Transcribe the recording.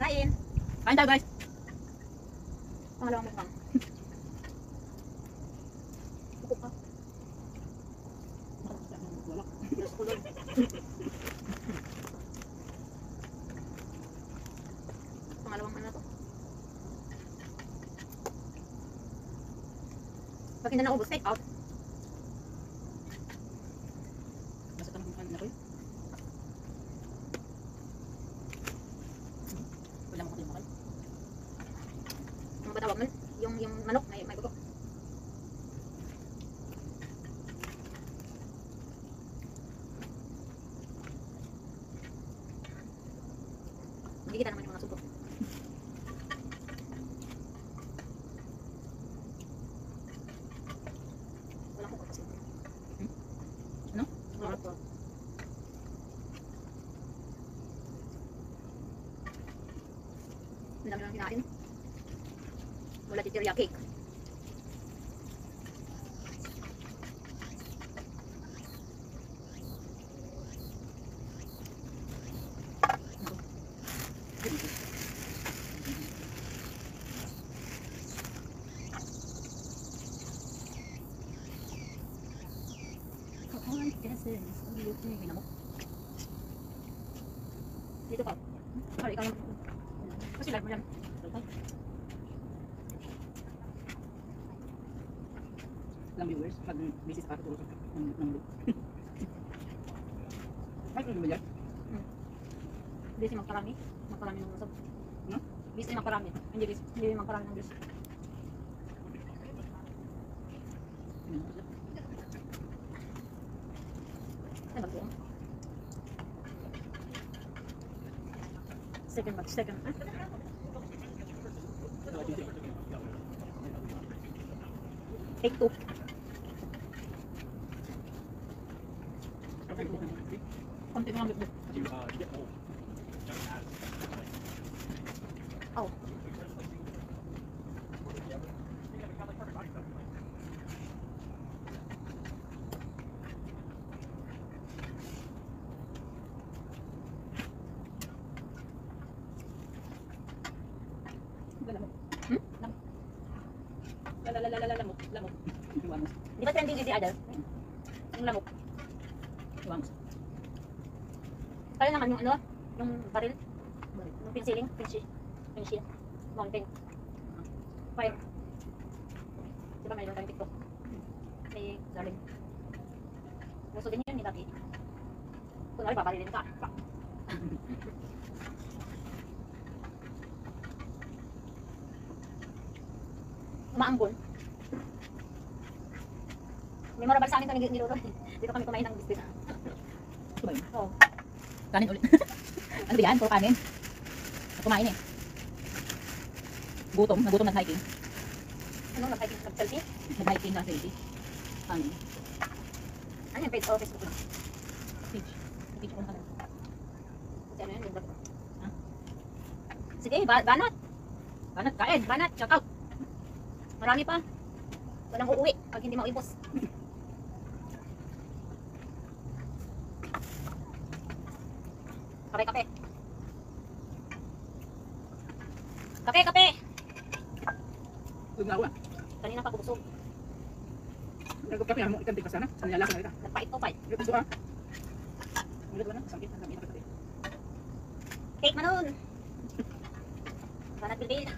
Kain. Kain tayo guys. Pangalawang mukbang. Bukok ka. Diyos ko, Lord. Pangalawang ano na to. Pag hindi na naubos, take out. Basta tanong kung ano ko yun. Wala mo ko din makal. Ano ba tawag nun? Yung manok, may bukok. Hindi kita naman yung mga subok. Walang bukok kasi. Ano? Walang bukok. Ang dami lang kinain. Wala titiria cake. Dito pa. Sorry, ikaw lang. Kasi live mo yan. Lang viewers, pag business pa tutulog ng loop. Ay, ano ba yan? Busy magparami. Magparami ng usap. No? Busy magparami. Hindi magparami ng busy. Ay, mag-buong. Second batch, second. Take two. Konti ko lang bitbit. Oh. Lamok. Lamok. Di ba trending si Adel? Yung lamok. Iwang. Kaya naman yung ano, yung baril. Yung pinsiling, pinsil. Mountain. Fire. Di ba mayroon tayong TikTok? May darling. Gusto din yun ni Dati. Kunwari, paparilin ka. Umaambon. Memorable sa amin ito ni Lolo. Dito kami kumain ng biscuit. Ito ba yun? Oo. Kanin ulit. Ano ba yan? Puro kanin. Kumain eh. Gutom. Nagutom na hiking. Ano, nag-selfie? Nag-hiking na selfie. Kanin. Ano yung page o Facebook lang? Page. Page ko na kanin. Kasi ano yun, yung vlog ko. Ha? Sige, banat. Banat, kain, banat, shout out. Marami pa. Walang uuwi pag hindi mauibos. Kape. Kape. Huwag na ako ah. Kanina pa kubusog. Nagkape mo. Ikan tika sana. Sa nilalaki na kita. Nagpait. Gusto ah. Ulit ba na? Sakit na kami. Cake manon. Banat bilbil.